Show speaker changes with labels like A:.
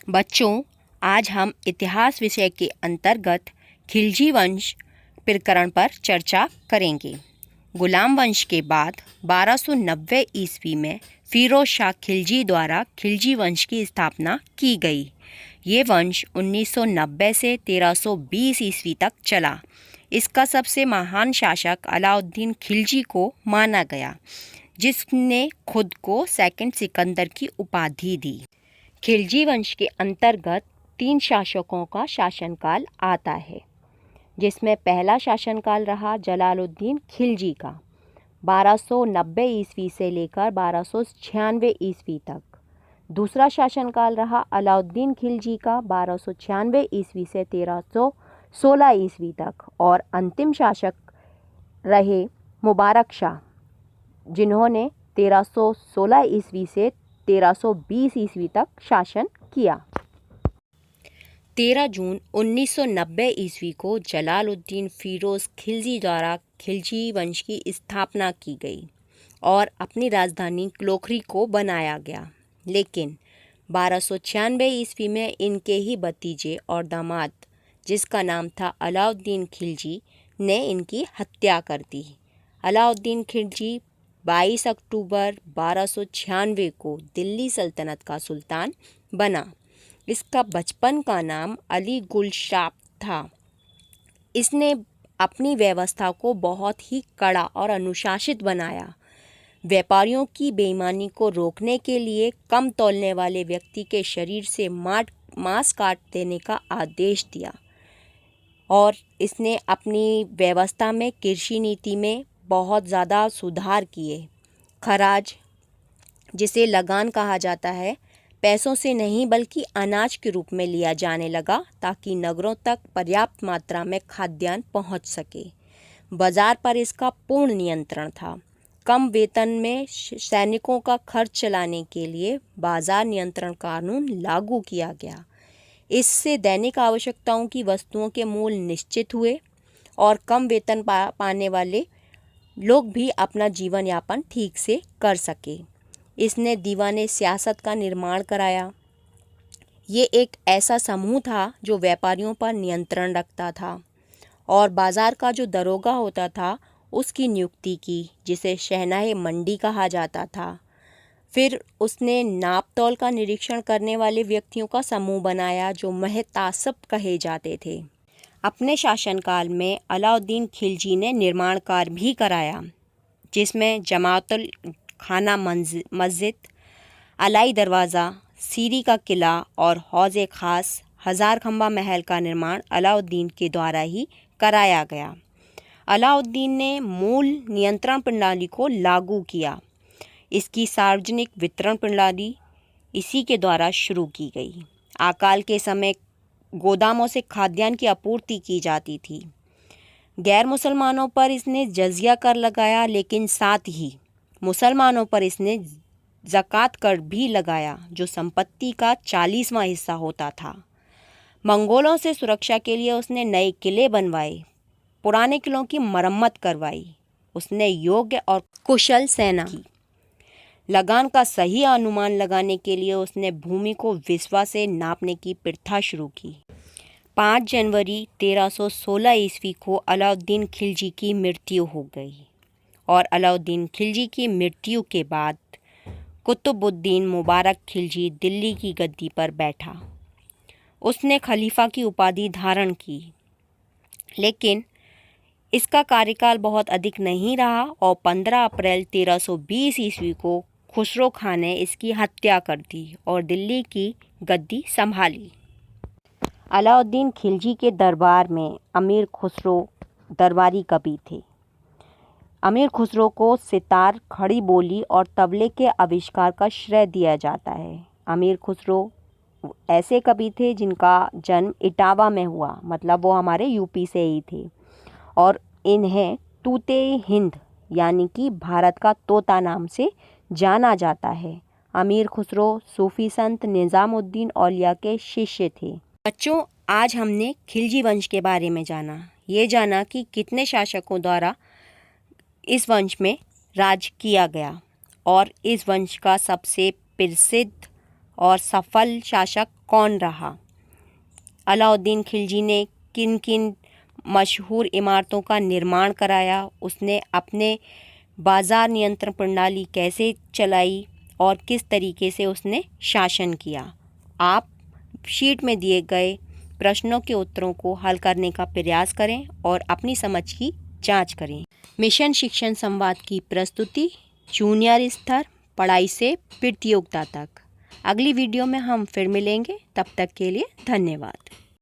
A: बच्चों, आज हम इतिहास विषय के अंतर्गत खिलजी वंश प्रकरण पर चर्चा करेंगे। गुलाम वंश के बाद 1290 ईस्वी में फिरोज शाह खिलजी द्वारा खिलजी वंश की स्थापना की गई। ये वंश 1990 से 1320 ईस्वी तक चला। इसका सबसे महान शासक अलाउद्दीन खिलजी को माना गया, जिसने खुद को सेकंड सिकंदर की उपाधि दी। खिलजी वंश के अंतर्गत 3 शासकों का शासनकाल आता है, जिसमें पहला शासनकाल रहा जलालुद्दीन खिलजी का 1290 ईस्वी से लेकर 1296 ईस्वी तक। दूसरा शासनकाल रहा अलाउद्दीन खिलजी का 1296 ईस्वी से 1316 ईस्वी तक। और अंतिम शासक रहे मुबारक शाह, जिन्होंने 1316 ईस्वी से 1320 ईस्वी तक शासन किया। 13 जून 1990 ईस्वी को जलालुद्दीन फिरोज खिलजी द्वारा खिलजी वंश की स्थापना की गई और अपनी राजधानी क्लोखरी को बनाया गया। लेकिन 1296 ईस्वी में इनके ही भतीजे और दामाद, जिसका नाम था अलाउद्दीन खिलजी, ने इनकी हत्या कर दी। अलाउद्दीन खिलजी 22 अक्टूबर 1296 को दिल्ली सल्तनत का सुल्तान बना। इसका बचपन का नाम अली गुल शाह था। इसने अपनी व्यवस्था को बहुत ही कड़ा और अनुशासित बनाया। व्यापारियों की बेईमानी को रोकने के लिए कम तौलने वाले व्यक्ति के शरीर से मांस काट देने का आदेश दिया। और इसने अपनी व्यवस्था में कृषि नीति में बहुत ज़्यादा सुधार किए। खराज, जिसे लगान कहा जाता है, पैसों से नहीं बल्कि अनाज के रूप में लिया जाने लगा, ताकि नगरों तक पर्याप्त मात्रा में खाद्यान्न पहुंच सके। बाजार पर इसका पूर्ण नियंत्रण था। कम वेतन में सैनिकों का खर्च चलाने के लिए बाजार नियंत्रण कानून लागू किया गया। इससे दैनिक आवश्यकताओं की वस्तुओं के मूल्य निश्चित हुए और कम वेतन पाने वाले लोग भी अपना जीवन यापन ठीक से कर सके। इसने दीवाने सियासत का निर्माण कराया। ये एक ऐसा समूह था जो व्यापारियों पर नियंत्रण रखता था और बाजार का जो दरोगा होता था उसकी नियुक्ति की, जिसे शहनाई मंडी कहा जाता था। फिर उसने नाप तौल का निरीक्षण करने वाले व्यक्तियों का समूह बनाया, जो महतासब कहे जाते थे। अपने शासनकाल में अलाउद्दीन खिलजी ने निर्माण कार्य भी कराया, जिसमें जमातुल खाना मस्जिद, अलाई दरवाज़ा, सीरी का किला और हौज़े ख़ास हज़ार खंबा महल का निर्माण अलाउद्दीन के द्वारा ही कराया गया। अलाउद्दीन ने मूल नियंत्रण प्रणाली को लागू किया। इसकी सार्वजनिक वितरण प्रणाली इसी के द्वारा शुरू की गई। अकाल के समय गोदामों से खाद्यान्न की आपूर्ति की जाती थी। गैर मुसलमानों पर इसने जजिया कर लगाया, लेकिन साथ ही मुसलमानों पर इसने ज़कात कर भी लगाया, जो संपत्ति का 40वां हिस्सा होता था। मंगोलों से सुरक्षा के लिए उसने नए किले बनवाए, पुराने किलों की मरम्मत करवाई। उसने योग्य और कुशल सेना की। लगान का सही अनुमान लगाने के लिए उसने भूमि को विस्वा से नापने की प्रथा शुरू की। 5 जनवरी 1316 ईस्वी को अलाउद्दीन खिलजी की मृत्यु हो गई और अलाउद्दीन खिलजी की मृत्यु के बाद कुतुबुद्दीन मुबारक खिलजी दिल्ली की गद्दी पर बैठा। उसने खलीफा की उपाधि धारण की, लेकिन इसका कार्यकाल बहुत अधिक नहीं रहा और 15 अप्रैल 1320 ईस्वी को खुसरो खान ने इसकी हत्या कर दी और दिल्ली की गद्दी संभाली। अलाउद्दीन खिलजी के दरबार में अमीर खुसरो दरबारी कवि थे। अमीर खुसरो को सितार, खड़ी बोली और तबले के आविष्कार का श्रेय दिया जाता है। अमीर खुसरो ऐसे कवि थे जिनका जन्म इटावा में हुआ, मतलब वो हमारे यूपी से ही थे, और इन्हें तूते हिंद यानी कि भारत का तोता नाम से जाना जाता है। अमीर खुसरो सूफी संत निज़ामुद्दीन औलिया के शिष्य थे। बच्चों, आज हमने खिलजी वंश के बारे में जाना। ये जाना कि कितने शासकों द्वारा इस वंश में राज किया गया और इस वंश का सबसे प्रसिद्ध और सफल शासक कौन रहा? अलाउद्दीन खिलजी ने किन किन मशहूर इमारतों का निर्माण कराया? उसने अपने बाजार नियंत्रण प्रणाली कैसे चलाई और किस तरीके से उसने शासन किया? आप शीट में दिए गए प्रश्नों के उत्तरों को हल करने का प्रयास करें और अपनी समझ की जांच करें। मिशन शिक्षण संवाद की प्रस्तुति जूनियर स्तर, पढ़ाई से प्रतियोगिता तक। अगली वीडियो में हम फिर मिलेंगे, तब तक के लिए धन्यवाद।